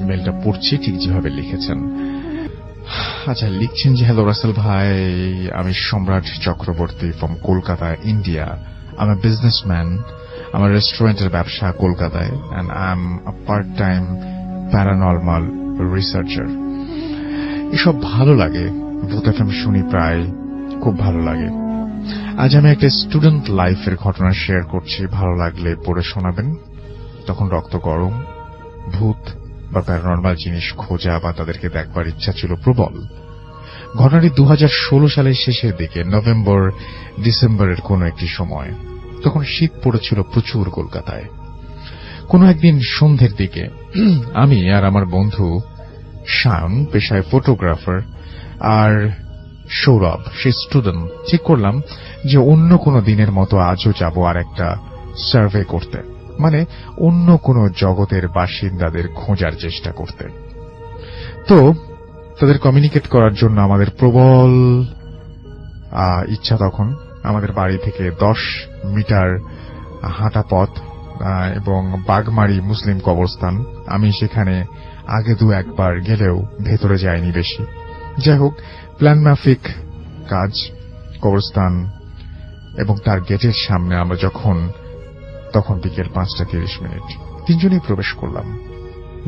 ইমেলটা পড়ছি ঠিক যেভাবে লিখেছেন। আচ্ছা, লিখছেন যে, হ্যালো রাসেল ভাই, আমি সম্রাট চক্রবর্তী ফ্রম কলকাতা, ইন্ডিয়া। আমি বিজনেসম্যান, আমার রেস্টুরেন্টের ব্যবসা কলকাতায়, and I am a part time paranormal researcher. এসব ভালো লাগে, ভূত এফএম শুনি প্রায়, খুব ভালো লাগে। আজ আমি একটা স্টুডেন্ট লাইফের ঘটনা শেয়ার করছি, ভালো লাগলে পড়ে শোনাবেন। তখন রক্ত গরম, ভূত বা প্যারানর্মাল জিনিস খোঁজা বা তাদেরকে দেখবার ইচ্ছা ছিল প্রবল। ঘটনাটি 2016 সালের শেষের দিকে, নভেম্বর ডিসেম্বরের কোন একটি সময়। তখন শীত পড়েছিল প্রচুর কলকাতায়। কোন একদিন সন্ধ্যের দিকে আমি আর আমার বন্ধু শায়ন, পেশায় ফটোগ্রাফার, আর সৌরভ, সে স্টুডেন্ট, ঠিক করলাম যে অন্য কোনো দিনের মতো আজও যাব আর একটা সার্ভে করতে, মানে অন্য কোনো জগতের বাসিন্দাদের খোঁজার চেষ্টা করতে। তো তাদের কমিউনিকেট করার জন্য আমাদের প্রবল ইচ্ছা। তখন আমাদের বাড়ি থেকে 10 মিটার হাঁটা পথ এবং বাগমারি মুসলিম কবরস্থান। আমি সেখানে আগে 2-1 বার গেলেও ভেতরে যাইনি বেশি। যাই হোক, প্ল্যান মাফিক কাজ, কবরস্থান এবং তার গেটের সামনে আমরা তখন বিকেল 5:30। তিনজনেই প্রবেশ করলাম।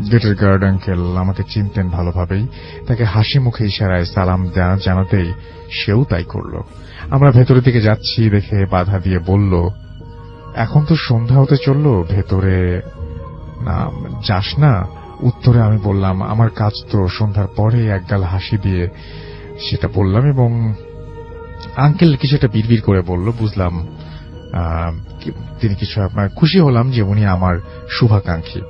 গেটের গার্ড আঙ্কেল আমাকে চিনতেন ভালোভাবেই, তাকে হাসি মুখে ইশারায় সালাম জানাতেই সেও তাই করল। আমরা ভেতরের দিকে যাচ্ছি দেখে বাধা দিয়ে বলল, এখন তো সন্ধ্যা হতে চলল, ভেতরে না যাস না? উত্তরে আমি বললাম, আমার কাজ তো সন্ধ্যার পরে, একগাল হাসি দিয়ে সেটা বললাম। এবং আঙ্কেল কিছু একটা বিড়বিড় করে বলল, বুঝলাম তিনি কিছু, আপনার খুশি হলাম যে উনি আমার শুভাকাঙ্ক্ষী,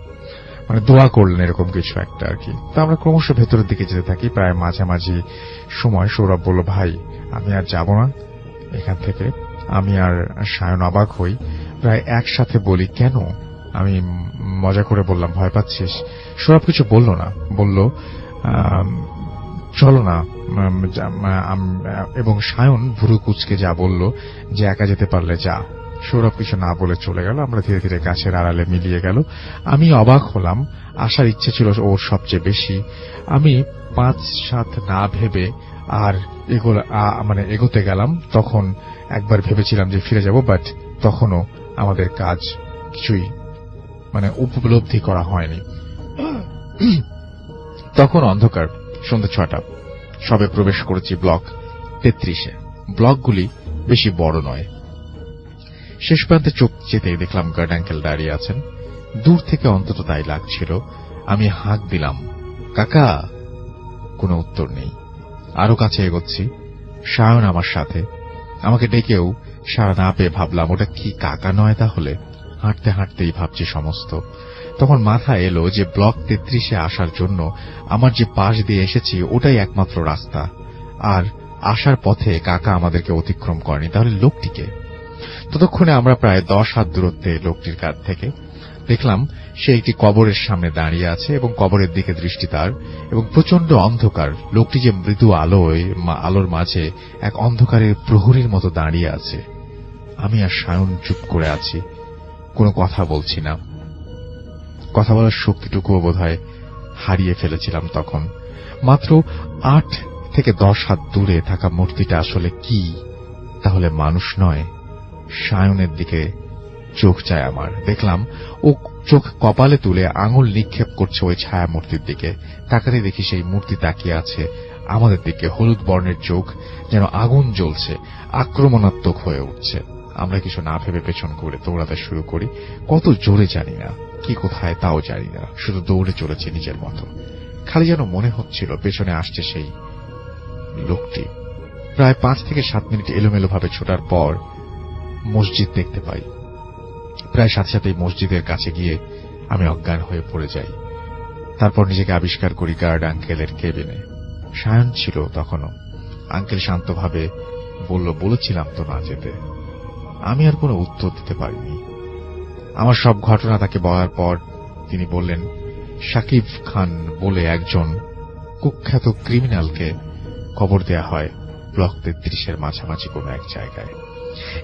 মানে দোয়া করলেন এরকম কিছু একটা আর কি। তা আমরা ক্রমশ ভেতরের দিকে যেতে থাকি। প্রায় মাঝামাঝি সময় সৌরভ বলল, ভাই আমি আর যাব না এখান থেকে। আমি আর সায়ন অবাক হই, প্রায় একসাথে বলি, কেন? আমি মজা করে বললাম, ভয় পাচ্ছিস? সৌরভ কিছু বলল না, বলল চলো না। এবং সায়ন ভুরু কুচকে যা বলল যে একা যেতে পারলে যা। সৌরভ কিছু না বলে চলে গেল। আমরা ধীরে ধীরে গাছের আড়ালে মিলিয়ে গেল। আমি অবাক হলাম, আসার ইচ্ছে ছিল ওর সবচেয়ে বেশি। আমি 5-7 না ভেবে আর এগোতে গেলাম। তখন একবার ভেবেছিলাম যে ফিরে যাব, বাট তখনও আমাদের কাজ কিছুই উপলব্ধি করা হয়নি। তখন অন্ধকার, সন্ধ্যা 6টা। সবে প্রবেশ করেছি ব্লক 33-এ। ব্লকগুলি বেশি বড় নয়। শেষ প্রান্তে চোখ যেতেই দেখলাম গার্ড আঙ্কেল দাঁড়িয়ে আছেন। দূর থেকে অন্তত তাই লাগছিল। আমি হাঁক দিলাম, কাকা। কোনো উত্তর নেই। আরো কাছে এগোচ্ছি, সায়ন আমার সাথে। আমাকে ডেকেও সাড়া না পেয়ে ভাবলাম, ওটা কি কাকা নয় তাহলে? হাঁটতে হাঁটতেই ভাবছি সমস্ত। তখন মাথায় এলো যে ব্লক 33-এ আসার জন্য আমার যে পাশ দিয়ে এসেছি ওটাই একমাত্র রাস্তা, আর আসার পথে কাকা আমাদেরকে অতিক্রম করেনি। তাহলে লোকটিকে? ততক্ষণে আমরা প্রায় 10 হাত দূরত্বে লোকটির কাছ থেকে। দেখলাম সে একটি কবরের সামনে দাঁড়িয়ে আছে এবং কবরের দিকে দৃষ্টি তার, এবং প্রচন্ড অন্ধকার। লোকটি যে মৃদু আলোর মাঝে এক অন্ধকারের প্রহরীর মতো দাঁড়িয়ে আছে। আমি আর সায়ন চুপ করে আছি, কোনো কথা বলছি না। কথা বলার শক্তিটুকুও বোধহয় হারিয়ে ফেলেছিলাম তখন। মাত্র 8 থেকে 10 হাত দূরে থাকা মূর্তিটা আসলে কি? তাহলে মানুষ নয়? সায়নের দিকে চোখ চায় আমার। দেখলাম ও চোখ কপালে তুলে আঙুল নিক্ষেপ করছে ওই ছায়া মূর্তির দিকে। তাকাতে দেখি সেই মূর্তি তাকিয়ে আছে আমাদের দিকে। হলুদ বর্ণের চোখ, যেন আগুন জ্বলছে, আক্রমণাত্মক হয়ে উঠছে। আমরা কিছু না ভেবে পেছন করে দৌড়াতে শুরু করি। কত জোরে জানি না, কি কোথায় তাও জানি না, শুধু দৌড়ে চলেছে নিজের মতো। খালি যেন মনে হচ্ছিল পেছনে আসছে সেই লোকটি। প্রায় 5 থেকে 7 মিনিট এলোমেলো ভাবে ছোটার পর মসজিদ দেখতে পাই। প্রায় সাথে সাথেই মসজিদের কাছে গিয়ে আমি অজ্ঞান হয়ে পড়ে যাই। তারপর নিজেকে আবিষ্কার করি গার্ড আঙ্কেলের কেবিনে। সায়ন ছিল তখনও। আঙ্কেল শান্তভাবে বলেছিলাম তো না যেতে। আমি আর কোনো উত্তর দিতে পারিনি। আমার সব ঘটনা তাকে বলার পর তিনি বললেন, সাকিব খান বলে একজন কুখ্যাত ক্রিমিনালকে খবর দেয়া হয় ব্লক 33-এর মাঝামাঝি কোনো এক জায়গায়।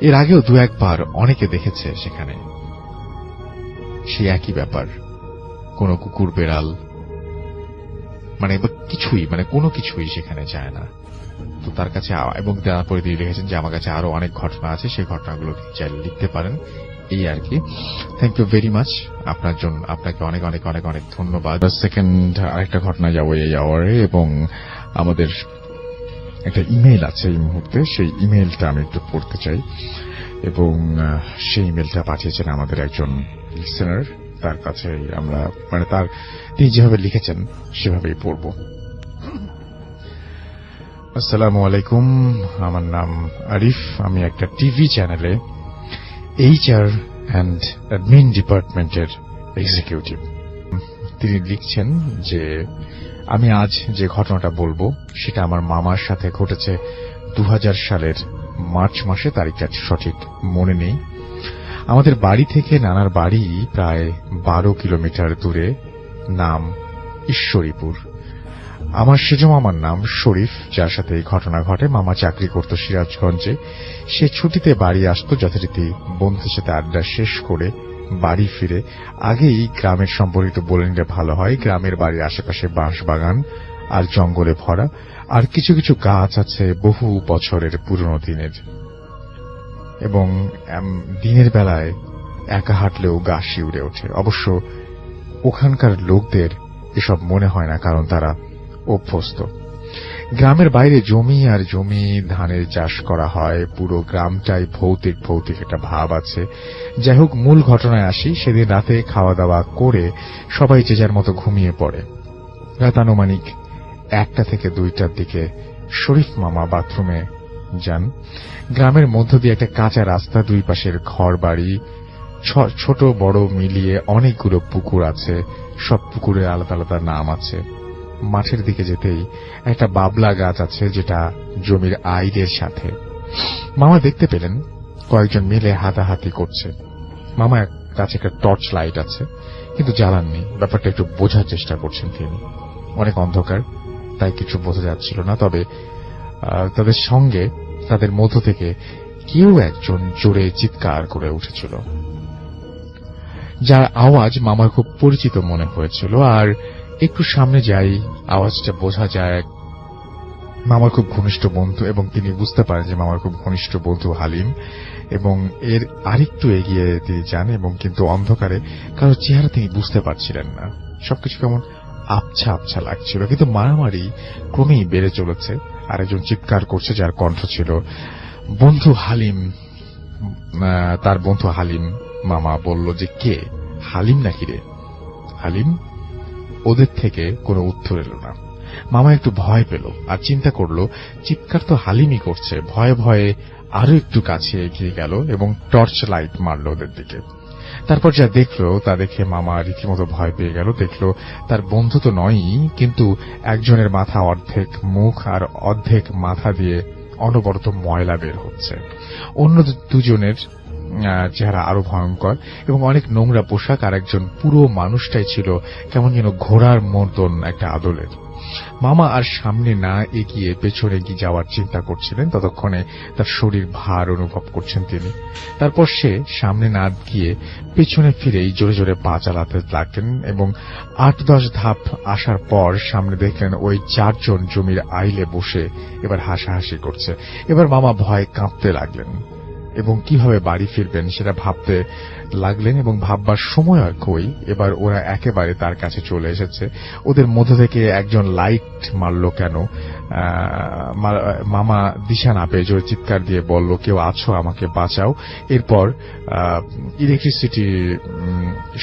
এর আগেও 2-1 বার অনেকে দেখেছে সেখানে সেই একই ব্যাপার। কোনো কুকুর বেড়াল মানে কিছুই, মানে কোনো কিছুই সেখানে যায় না। তো তার কাছে, এবং তারপরে তিনি লিখেছেন যে আমার কাছে আরো অনেক ঘটনা আছে, সেই ঘটনাগুলো চাইলে লিখতে পারেন, এই আর কি। থ্যাংক ইউ ভেরি মাচ আপনার জন্য, আপনাকে অনেক অনেক অনেক অনেক ধন্যবাদ। সেকেন্ড আরেকটা ঘটনা যাবো এই আওয়ারে, এবং আমাদের একটা ইমেইল আছে এই মুহূর্তে, সেই ইমেইলটা আমি একটু পড়তে চাই, এবং সেই ইমেইলটা পাঠিয়েছেন আমাদের একজন লিসেনার। তার কাছে আমরা, মানে তিনি যেভাবে লিখেছেন সেভাবেই পড়ব। আসসালামু আলাইকুম, আমার নাম আরিফ, আমি একটা টিভি চ্যানেলে HR অ্যান্ড অ্যাডমিন ডিপার্টমেন্টের এক্সিকিউটিভ। তিনি লিখছেন যে আমি আজ যে ঘটনাটা বলবো সেটা আমার মামার সাথে ঘটেছে 2000 সালের মার্চ মাসে, তারিখটা সঠিক মনে নেই। আমাদের বাড়ি থেকে নানার বাড়ি প্রায় 12 কিলোমিটার দূরে, নাম ঈশ্বরীপুর। আমার সেজ মামার নাম শরীফ, যার সাথে এই ঘটনা ঘটে। মামা চাকরি করত সিরাজগঞ্জে। সে ছুটিতে বাড়ি আসত যথারীতি বন্ধুদের সাথে আড্ডা শেষ করে বাড়ি ফিরে। আগেই গ্রামের সম্পর্কিত বলে নিলে ভালো হয়, গ্রামের বাড়ির আশেপাশে বাঁশ বাগান আর জঙ্গলে ভরা, আর কিছু কিছু গাছ আছে বহু বছরের পুরনো দিনের, এবং দিনের বেলায় একা হাঁটলেও গা শিউরে ওঠে। অবশ্য ওখানকার লোকদের এসব মনে হয় না, কারণ তারা অভ্যস্ত। গ্রামের বাইরে জমি আর জমি, ধানের চাষ করা হয়। পুরো গ্রামটাই ভৌতিক ভৌতিক একটা ভাব আছে। যাই হোক, মূল ঘটনায় আসি। সেদিন রাতে খাওয়া দাওয়া করে সবাই যে যার মতো ঘুমিয়ে পড়ে। রাত আনুমানিক 1টা থেকে 2টার দিকে শরীফ মামা বাথরুমে যান। গ্রামের মধ্য দিয়ে একটা কাঁচা রাস্তা, দুই পাশের ঘর বাড়ি, ছোট বড় মিলিয়ে অনেকগুলো পুকুর আছে। সব পুকুরের আলাদা আলাদা নাম আছে। মাঠের দিকে যেতেই একটা বাবলা গাছ আছে, যেটা জমির আইলের সাথে। মামা দেখতে পেলেন কয়েকজন মিলে হাতাহাতি করছে। মামার কাছে একটা টর্চ লাইট আছে, কিন্তু জ্বালাননি। ব্যাপারটা একটু বোঝার চেষ্টা করছেন তিনি। অনেক অন্ধকার, তাই কিছু বোঝা যাচ্ছিল না। তবে তাদের সঙ্গে, তাদের মধ্য থেকে কেউ একজন জোরে চিৎকার করে উঠেছিল, যার আওয়াজ মামার খুব পরিচিত মনে হয়েছিল। আর একটু সামনে যাই, আওয়াজটা বোঝা যায় মামার খুব ঘনিষ্ঠ বন্ধু, এবং তিনি বুঝতে পারেন যে মামার খুব ঘনিষ্ঠ বন্ধু হালিম। এবং এর আরেকটু এগিয়ে তিনি যান, এবং কিন্তু অন্ধকারে কারো চেহারা তিনি বুঝতে পারছিলেন না। সবকিছু কেমন আবছা আবছা লাগছিল, কিন্তু মারামারি ক্রমেই বেড়ে চলেছে। আরেকজন চিৎকার করছে, যার কণ্ঠ ছিল বন্ধু হালিম। তার বন্ধু হালিম। মামা বলল যে, কে? হালিম নাকি রে? হালিম? ওদের থেকে কোনো উত্তর এলো না। মামা একটু ভয় পেল, আর চিন্তা করল চিৎকার তো হালিমই করছে। ভয়ে ভয়ে আরো একটু কাছে এগিয়ে গেল এবং টর্চ লাইট মারল ওদের দিকে। তারপর যা দেখলো তা দেখে মামা রীতিমতো ভয় পেয়ে গেল। দেখলো তার বন্ধু তো নয়ই, কিন্তু একজনের মাথা অর্ধেক মুখ আর অর্ধেক মাথা দিয়ে অনবরত ময়লা বের হচ্ছে। অন্য দুজনের চেহারা আরো ভয়ঙ্কর এবং অনেক নোংরা পোশাক, আর একজন পুরো মানুষটাই ছিল কেমন যেন ঘোড়ার মতন একটা আদলের। মামা আর সামনে না এগিয়ে পেছনে গিয়ে যাওয়ার চিন্তা করছিলেন। ততক্ষণে তার শরীর ভার অনুভব করছেন তিনি। তারপর সে সামনে না গিয়ে পেছনে ফিরেই জোরে জোরে পা চালাতে লাগলেন, এবং 8-10 ধাপ আসার পর সামনে দেখলেন ওই 4 জন জমির আইলে বসে এবার হাসাহাসি করছে। এবার মামা ভয়ে কাঁপতে লাগলেন এবং কিভাবে বাড়ি ফিরবেন সেটা ভাবতে লাগলেন, এবং ভাববার সময় আর কই। এবার ওরা একেবারে তার কাছে চলে এসেছে। ওদের মধ্য থেকে একজন লাইট মারল কেন, মামা দিশা না পেয়ে জোরে চিৎকার দিয়ে বলল, কেউ আছো, আমাকে বাঁচাও। এরপর ইলেকট্রিসিটি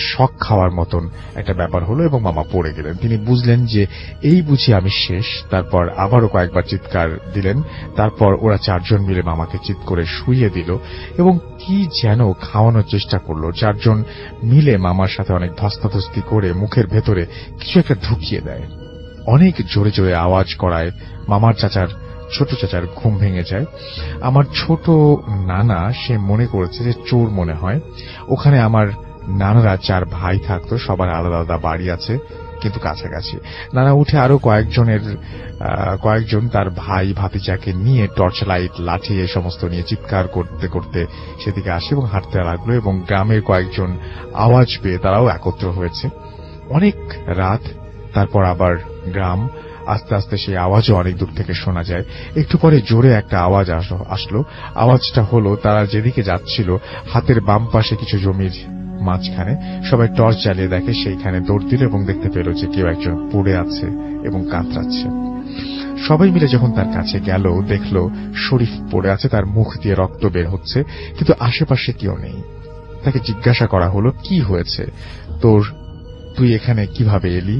শক খাওয়ার মতন একটা ব্যাপার হলো এবং মামা পড়ে গেলেন। তিনি বুঝলেন যে এই বুঝি আমি শেষ। তারপর আবারও কয়েকবার চিৎকার দিলেন। তারপর ওরা 4 জন মিলে মামাকে চিৎ করে শুইয়ে দিল এবং কি যেন খাওয়ানোর চেষ্টা করল। 4 জন মিলে মামার সাথে অনেক ধস্তাধস্তি করে মুখের ভেতরে কিছু একটা ঢুকিয়ে দেয়। অনেক জোরে জোরে আওয়াজ করায় মামার ছোট চাচার ঘুম ভেঙে যায়। আমার ছোট নানা, সে মনে করেছে যে চোর মনে হয়। ওখানে আমার নানারা 4 ভাই থাকতো, সবার আলাদা আলাদা বাড়ি আছে কিন্তু কাছাকাছি। নানা উঠে আরো কয়েকজন তার ভাই ভাতিজাকে নিয়ে টর্চ লাইট, লাঠি এ সমস্ত নিয়ে চিৎকার করতে করতে সেদিকে আসে এবং হাঁটতে লাগলো, এবং গ্রামের কয়েকজন আওয়াজ পেয়ে তারাও একত্র হয়েছে। অনেক রাত, তারপর আবার গ্রাম। আস্তে আস্তে সেই আওয়াজও অনেক দূর থেকে শোনা যায়। একটু পরে জোরে একটা আওয়াজ আসলো। আওয়াজটা হলো তারা যেদিকে যাচ্ছিল হাতের বাম পাশে কিছু জমির মাঝখানে সবাই টর্চ জ্বালিয়ে দেখে, সেইখানে দৌড় দিল এবং দেখতে পেল যে কেউ একজন পড়ে আছে এবং কাতরাচ্ছে। সবাই মিলে যখন তার কাছে গেল দেখল শরীফ পড়ে আছে, তার মুখ দিয়ে রক্ত বের হচ্ছে, কিন্তু আশেপাশে কেউ নেই। তাকে জিজ্ঞাসা করা হলো, কি হয়েছে তোর, তুই এখানে কিভাবে এলি?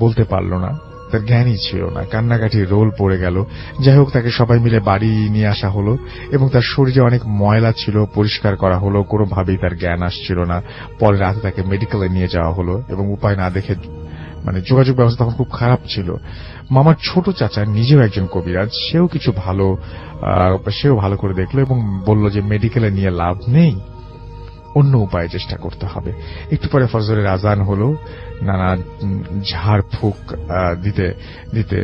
বলতে পারল না, তার জ্ঞানই ছিল না। কান্নাকাটির রোল পড়ে গেল। যাই হোক, তাকে সবাই মিলে বাড়ি নিয়ে আসা হলো এবং তার শরীরে অনেক ময়লা ছিল, পরিষ্কার করা হলো। কোনোভাবেই তার জ্ঞান আসছিল না। পরে রাতে তাকে মেডিকেলে নিয়ে যাওয়া হলো এবং উপায় না দেখে, যোগাযোগ ব্যবস্থা তখন খুব খারাপ ছিল। মামার ছোট চাচা নিজেও একজন কবিরাজ, সেও ভালো করে দেখলো এবং বলল যে মেডিকেলে নিয়ে লাভ নেই, অন্য উপায়ে চেষ্টা করতে হবে। একটু পরে ফজরের আজান হলো। নানা ঝাড় ফুঁক দিতে দিতে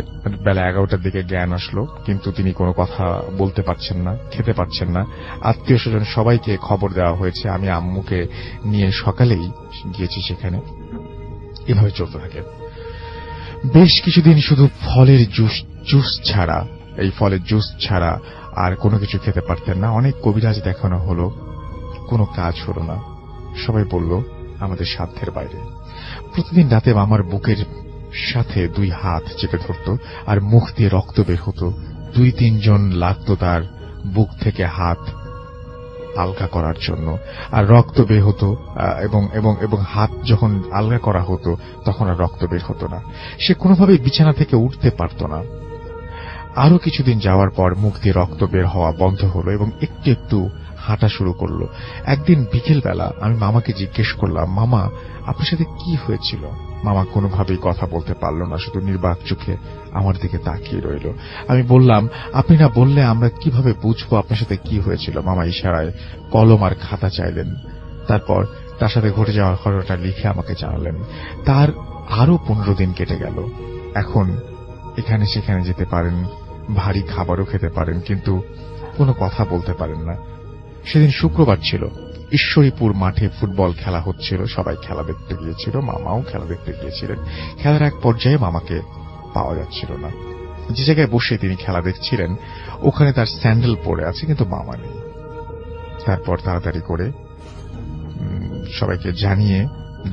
বেলা 11টার দিকে জ্ঞান আসলো, কিন্তু তিনি কোনো কথা বলতে পারছেন না, খেতে পারছেন না। আত্মীয় স্বজন সবাইকে খবর দেওয়া হয়েছে। আমি আম্মুকে নিয়ে সকালেই গিয়েছি সেখানে। এভাবে চলতে থাকে বেশ কিছুদিন। শুধু ফলের জুস ছাড়া আর কোনো কিছু খেতে পারতেন না। অনেক কবিরাজ দেখানো হলো, কোনো কাজ হলো না। সবাই বলল আমাদের সাধ্যের বাইরে। প্রতিদিন রাতে মামার বুকের সাথে 2 হাত চেপে ধরত আর মুখ দিয়ে রক্ত বের হতো। 2-3 জন লাগতো তার বুক থেকে হাত আলগা করার জন্য, আর রক্ত বের হতো এবং হাত যখন আলগা করা হতো তখন আর রক্ত বের হতো না। সে কোনোভাবেই বিছানা থেকে উঠতে পারত না। আরো কিছুদিন যাওয়ার পর মুখ দিয়ে রক্ত বের হওয়া বন্ধ হলো এবং একটু একটু হাঁটা শুরু করলো। একদিন বিকেলবেলা আমি মামাকে জিজ্ঞেস করলাম, মামা আপনার সাথে কি হয়েছিল? মামা কোনোভাবেই কথা বলতে পারল না, শুধু নির্বাক চোখে আমার দিকে তাকিয়ে রইল। আমি বললাম, আপনি না বললে আমরা কিভাবে বুঝবো আপনার সাথে কি হয়েছিল? মামা ইশারায় কলম আর খাতা চাইলেন। তারপর তার সাথে ঘটে যাওয়ার ঘটনাটা লিখে আমাকে জানালেন। তার আরো 15 দিন কেটে গেল। এখন এখানে সেখানে যেতে পারেন, ভারী খাবারও খেতে পারেন, কিন্তু কোনো কথা বলতে পারেন না। সেদিন শুক্রবার ছিল। ঈশ্বরীপুর মাঠে ফুটবল খেলা হচ্ছিল। সবাই খেলা দেখতে গিয়েছিল, মামাও খেলা দেখতে গিয়েছিলেন। খেলার এক পর্যায়ে মামাকে পাওয়া যাচ্ছিল না। যে জায়গায় বসে তিনি খেলা দেখছিলেন ওখানে তার স্যান্ডেল পড়ে আছে, কিন্তু মামা নেই। তারপর তাড়াতাড়ি করে সবাইকে জানিয়ে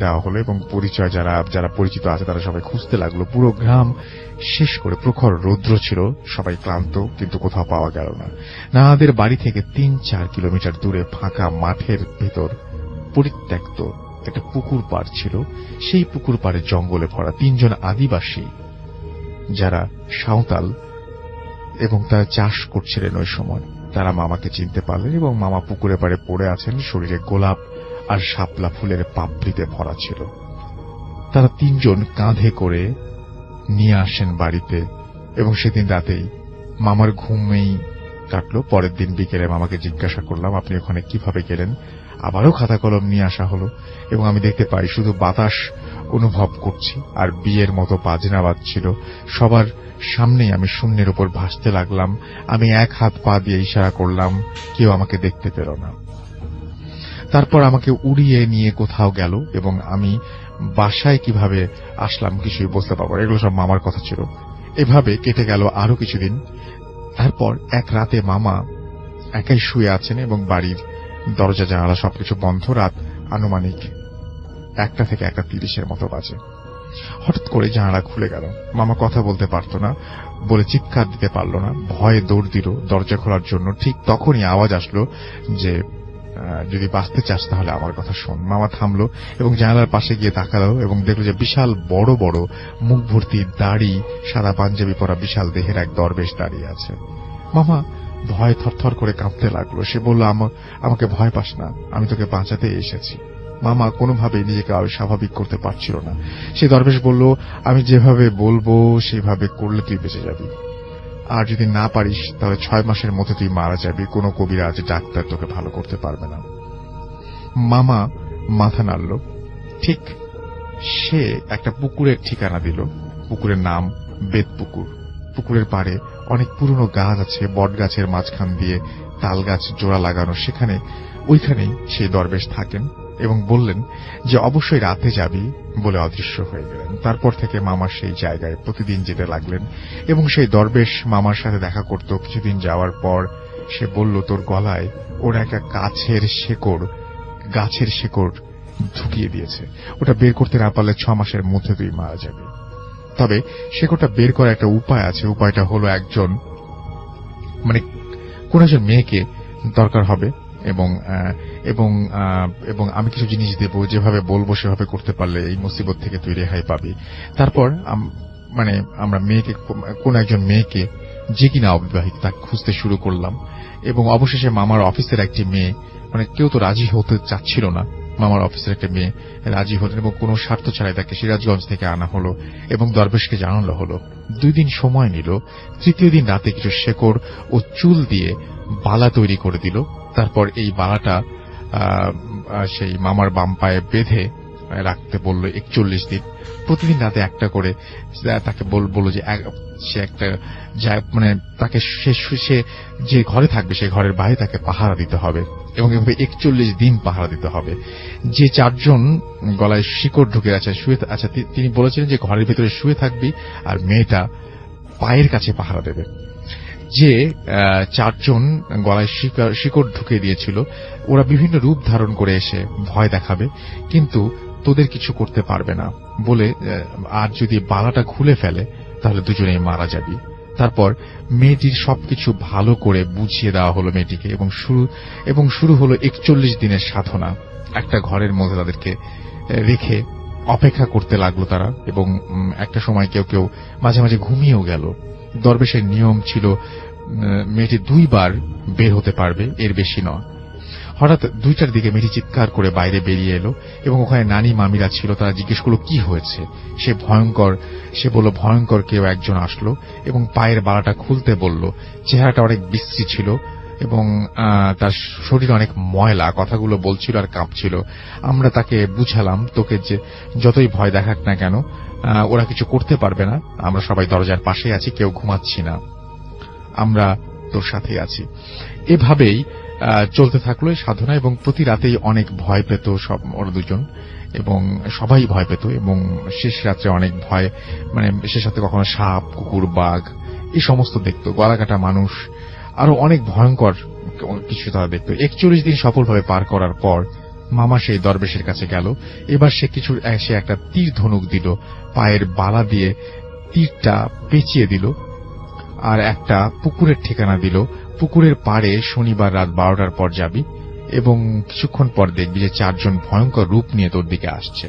দেওয়া হলো এবং পরিচয় যারা পরিচিত আছে তারা সবাই খুঁজতে লাগলো। পুরো গ্রাম শেষ করে প্রখর রৌদ্র ছিল, সবাই ক্লান্ত, কিন্তু কোথাও পাওয়া গেল না। নানাদের বাড়ি থেকে 3-4 কিলোমিটার দূরে ফাঁকা মাঠের ভেতর পরিত্যক্ত একটা পুকুর পাড় ছিল। সেই পুকুর পাড়ে জঙ্গলে ভরা 3 জন আদিবাসী যারা সাঁওতাল এবং তারা চাষ করছিলেন ওই সময়, তারা মামাকে চিনতে পারলেন এবং মামা পুকুরে পাড়ে পড়ে আছেন, শরীরে গোলাপ আর শাপলা ফুলের পাপড়িতে ভরা ছিল। তারা 3 জন কাঁধে করে নিয়ে আসেন বাড়িতে এবং সেদিন রাতেই মামার ঘুমেই কাটলো। পরের দিন বিকেলে মামাকে জিজ্ঞাসা করলাম, আপনি ওখানে কিভাবে গেলেন? আবারও খাতা কলম নিয়ে আসা হলো এবং আমি দেখতে পাই শুধু বাতাস অনুভব করছি আর বিয়ের মতো বাজনা বাজছিল। সবার সামনেই আমি শূন্যের উপর ভাসতে লাগলাম। আমি 1 হাত পা দিয়ে ইশারা করলাম, কেউ আমাকে দেখতে পেল না। তারপর আমাকে উড়িয়ে নিয়ে কোথাও গেল এবং আমি বাসায় কিভাবে আসলাম কিছুই বুঝতে পারবো। এগুলো সব মামার কথা ছিল। এভাবে কেটে গেল আরো কিছুদিন। তারপর এক রাতে মামা একাই শুয়ে আছেন এবং বাড়ির দরজা জানালা সবকিছু বন্ধ। রাত আনুমানিক 1টা থেকে 1:30 মতো বাজে। হঠাৎ করে জানালা খুলে গেল। মামা কথা বলতে পারত না বলে চিৎকার দিতে পারল না, ভয়ে দৌড় দিল দরজা খোলার জন্য। ঠিক তখনই আওয়াজ আসলো যে যদি বাঁচতে চাস তাহলে আমার কথা শোন। মামা থামলো এবং জানালার পাশে গিয়ে তাকালো এবং দেখলো যে বিশাল বড় বড় মুখ ভর্তি দাড়ি, সাদা পাঞ্জাবি পরা বিশাল দেহের এক দরবেশ দাঁড়িয়ে আছে। মামা ভয়ে থরথর করে কাঁপতে লাগলো। সে বলল, আমাকে ভয় পাস না, আমি তোকে বাঁচাতে এসেছি। মামা কোনোভাবেই নিজেকে স্বাভাবিক করতে পারছিল না। সে দরবেশ বলল, আমি যেভাবে বলবো সেভাবে করলে তুই বেঁচে যাবি, আর যদি না পারিস তাহলে 6 মাসের মধ্যে তুই মারা যাবি। কোনো কবিরাজ ডাক্তার তোকে ভালো করতে পারবে না। মামা মাথা নাড়ল। ঠিক সে একটা পুকুরের ঠিকানা দিল। পুকুরের নাম বেদপুকুর। পুকুরের পাড়ে অনেক পুরনো গাছ আছে, বট গাছের মাঝখান দিয়ে তাল গাছ জোড়া লাগানো। ওইখানেই সেই দরবেশ থাকেন। এবং বললেন যে অবশ্যই রাতে যাবি বলে অদৃশ্য হয়ে গেলেন। তারপর থেকে মামার সেই জায়গায় প্রতিদিন যেতে লাগলেন এবং সেই দরবেশ মামার সাথে দেখা করত। কিছুদিন যাওয়ার পর সে বলল, তোর গলায় ওরা একটা গাছের শেকড় ঢুকিয়ে দিয়েছে, ওটা বের করতে না পারলে 6 মাসের মধ্যে তুই মারা যাবি। তবে শেকড়টা বের করার একটা উপায় আছে। উপায়টা হলো কোন একজন মেয়েকে দরকার হবে এবং এবং এবং আমি কিছু জিনিস দেব, যেভাবে বলবো সেভাবে করতে পারলে এই মুসিবত থেকে তুই রেহাই পাবি। তারপর আমরা কোন একজন মেয়েকে, যে কিনা অবিবাহিত, তাকে খুঁজতে শুরু করলাম এবং অবশেষে মামার অফিসের একটি মেয়ে, কেউ তো রাজি হতে চাচ্ছিল না, মামার অফিসের একটা মেয়ে রাজি হলেন এবং কোনো স্বার্থ ছাড়াই তাকে সিরাজগঞ্জ থেকে আনা হলো এবং দরবেশকে জানানো হলো। 2 দিন সময় নিল। 3য় দিন রাতে কিছু শেকড় ও চুল দিয়ে বালা তৈরি করে দিল। তারপর এই বালাটা সেই মামার বাম পায়ে বেঁধে রাখতে বলল 41 দিন। প্রতিদিন রাতে একটা করে তাকে বলল যে সে একটা তাকে সে যে ঘরে থাকবে সেই ঘরের বাইরে তাকে পাহারা দিতে হবে এবং এভাবে 41 দিন পাহারা দিতে হবে। যে 4 জন গলায় শিকড় ঢুকে আছে তিনি বলেছিলেন যে ঘরের ভিতরে শুয়ে থাকবি আর মেয়েটা পায়ের কাছে পাহারা দেবে। যে 4 জন গলায় শিকড় ঢুকে দিয়েছিল ওরা বিভিন্ন রূপ ধারণ করে এসে ভয় দেখাবে, কিন্তু তোদের কিছু করতে পারবে না বলে, আর যদি বালাটা খুলে ফেলে তাহলে দুজনেই মারা যাবি। তারপর মেয়েটির সবকিছু ভালো করে বুঝিয়ে দেওয়া হলো মেয়েটিকে এবং শুরু হলো 41 দিনের সাধনা। একটা ঘরের মধ্যে তাদেরকে রেখে অপেক্ষা করতে লাগলো তারা এবং একটা সময় কেউ কেউ মাঝে মাঝে ঘুমিয়েও গেল। দরবেশের নিয়ম ছিল মেয়েটি 2 বার বের হতে পারবে, এর বেশি নয়। হঠাৎ 2টার দিকে মেয়েটি চিৎকার করে বাইরে বেরিয়ে এলো এবং ওখানে নানি মামিরা ছিল। তারা জিজ্ঞেস করলো কি হয়েছে। সে বলল ভয়ঙ্কর কেউ একজন আসলো এবং পায়ের বালাটা খুলতে বলল। চেহারাটা অনেক বিশ্রী ছিল এবং তার শরীর অনেক ময়লা, কথাগুলো বলছিল আর কাঁপছিল। আমরা তাকে বুঝালাম, তোকে যে যতই ভয় দেখাক না কেন ওরা কিছু করতে পারবে না, আমরা সবাই দরজার পাশে আছি, কেউ ঘুমাচ্ছি না, আমরা তোর সাথে আছি। এভাবেই চলতে থাকলো এই সাধনা এবং প্রতি রাতেই অনেক ভয় পেত ওরা দুজন এবং সবাই ভয় পেত এবং শেষ রাত্রে অনেক ভয়, শেষ রাত্রে কখনো সাপ, কুকুর, বাঘ এই সমস্ত দেখতো, গলাকাটা মানুষ, আরো অনেক ভয়ঙ্কর কিছু তারা দেখতো। 41 দিন সফলভাবে পার করার পর মামা সেই দরবেশের কাছে গেল। এবার সে একটা তীর ধনুক দিল, পায়ের বালা দিয়ে তীরটা পেঁচিয়ে দিল আর একটা পুকুরের ঠিকানা দিল। পুকুরের পাড়ে শনিবার রাত 12টার পর যাবি এবং কিছুক্ষণ পর দেখবি যে 4 জন ভয়ঙ্কর রূপ নিয়ে তোর দিকে আসছে,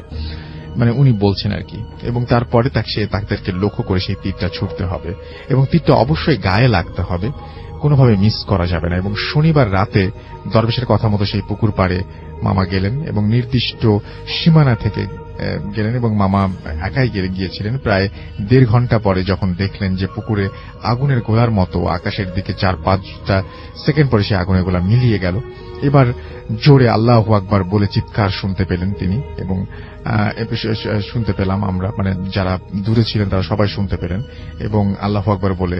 উনি বলছেন আর কি। এবং তারপরে তাদেরকে লক্ষ্য করে সেই তীরটা ছুটতে হবে এবং তীরটা অবশ্যই গায়ে লাগতে হবে, কোনোভাবে মিস করা যাবে না। এবং শনিবার রাতে দরবেশের কথা মতো সেই পুকুর পাড়ে মামা গেলেন এবং নির্দিষ্ট সীমানা থেকে গেলেন এবং মামা একাই গিয়েছিলেন। প্রায় 1.5 ঘন্টা পরে যখন দেখলেন যে পুকুরে আগুনের গোলার মতো আকাশের দিকে 4-5টা সেকেন্ড পরে সেই আগুনের গোলা মিলিয়ে গেল। এবার জোরে আল্লাহু আকবার বলে চিৎকার শুনতে পেলেন তিনি এবং শুনতে পেলাম আমরা, যারা দূরে ছিলেন তারা সবাই শুনতে পেলেন এবং আল্লাহু আকবার বলে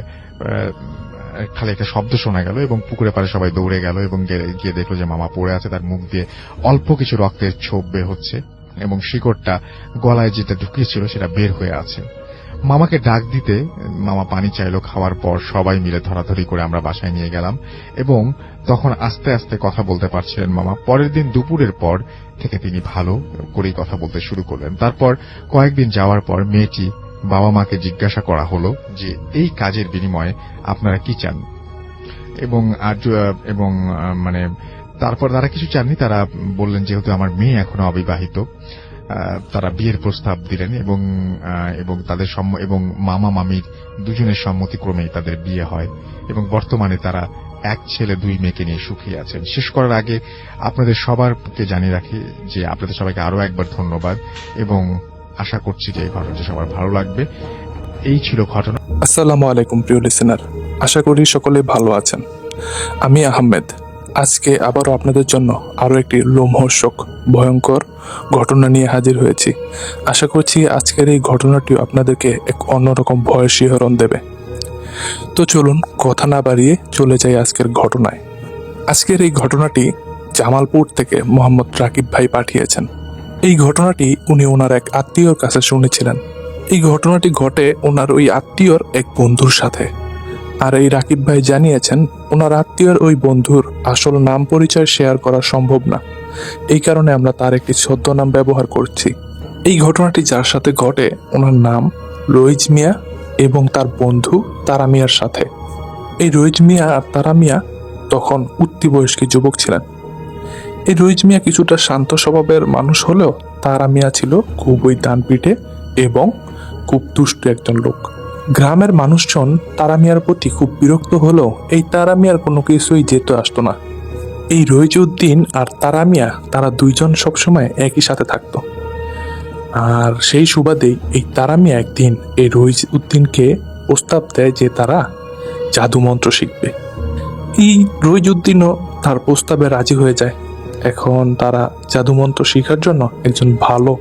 খালি একটা শব্দ শোনা গেল এবং পুকুরে পাড়ে সবাই দৌড়ে গেল এবং গিয়ে দেখলো যে মামা পড়ে আছে, তার মুখ দিয়ে অল্প কিছু রক্তের ছোপ বের হচ্ছে এবং শিকড়টা গলায় যেটা ঢুকিয়েছিল সেটা বের হয়ে আছে। মামাকে ডাক দিতে মামা পানি চাইলো। খাওয়ার পর সবাই মিলে ধরাধরি করে আমরা বাসায় নিয়ে গেলাম এবং তখন আস্তে আস্তে কথা বলতে পারছিলেন মামা। পরের দিন দুপুরের পর থেকে তিনি ভালো করেই কথা বলতে শুরু করলেন। তারপর কয়েকদিন যাওয়ার পর মেয়েটি বাবা মাকে জিজ্ঞাসা করা হলো যে এই কাজের বিনিময়ে আপনারা কি চান এবং তারপর তারা কিছু চাননি। তারা বললেন যেহেতু আমার মেয়ে এখনো অবিবাহিত, তারা বিয়ের প্রস্তাব দিলেন এবং তাদের এবং মামা মামির দুজনের সম্মতিক্রমেই তাদের বিয়ে হয় এবং বর্তমানে তারা 1 ছেলে 2 মেয়েকে নিয়ে সুখী আছেন। শেষ করার আগে আপনাদের সবারকে জানিয়ে রাখি যে আপনাদের সবাইকে আরো একবার ধন্যবাদ এবং আশা করছি যে এই ঘটনাটি সবার ভালো লাগবে। এই ছিল ঘটনা। আসসালামু আলাইকুম প্রিয় লিসেনার, আশা করি সকলে ভালো আছেন। আমি আহমেদ আজকে আবারও আপনাদের জন্য আরো একটি লোমহর্ষক ভয়ঙ্কর ঘটনা নিয়ে হাজির হয়েছি। আশা করছি আজকের এই ঘটনাটিও আপনাদেরকে এক অন্যরকম ভয়ের শিহরণ দেবে। তো চলুন কথা না বাড়িয়ে চলে যাই আজকের ঘটনায়। আজকের এই ঘটনাটি জামালপুর থেকে মোহাম্মদ রাকিব ভাই পাঠিয়েছেন। এই ঘটনাটি উনি ওনার এক আত্মীয়র কাছে শুনেছিলেন। এই ঘটনাটি ঘটে ওনার ওই আত্মীয়র এক বন্ধুর সাথে। আর এই রাকিব ভাই জানিয়েছেন ওনার আত্মীয়র ওই বন্ধুর আসল নাম পরিচয় শেয়ার করা সম্ভব না, এই কারণে আমরা তার একটি ছদ্মনাম ব্যবহার করছি। এই ঘটনাটি যার সাথে ঘটে ওনার নাম রইজ মিয়া এবং তার বন্ধু তারা মিয়ার সাথে। এই রইজ মিয়া আর তারা মিয়া তখন উঠতি যুবক ছিলেন। এই রইজ মিয়া কিছুটা শান্ত স্বভাবের মানুষ হলেও তারা মিয়া ছিল খুবই ডানপিটে এবং খুব দুষ্ট একজন লোক। গ্রামের মানুষজন তারা মিয়ার প্রতি খুব বিরক্ত হলেও এই তারা মিয়ার কোনো কিছুই যেতে আসতো না। এই রইজ উদ্দিন আর তারা মিয়া তারা দুইজন সবসময় একই সাথে থাকতো। আর সেই সুবাদেই এই তারা মিয়া একদিন এই রইজ উদ্দিনকে প্রস্তাব দেয় যে তারা জাদু মন্ত্র শিখবে। এই রইজ উদ্দিনও তার প্রস্তাবে রাজি হয়ে যায়। এখন তারা জাদুমন্ত্র শেখার জন্য একজন ভালো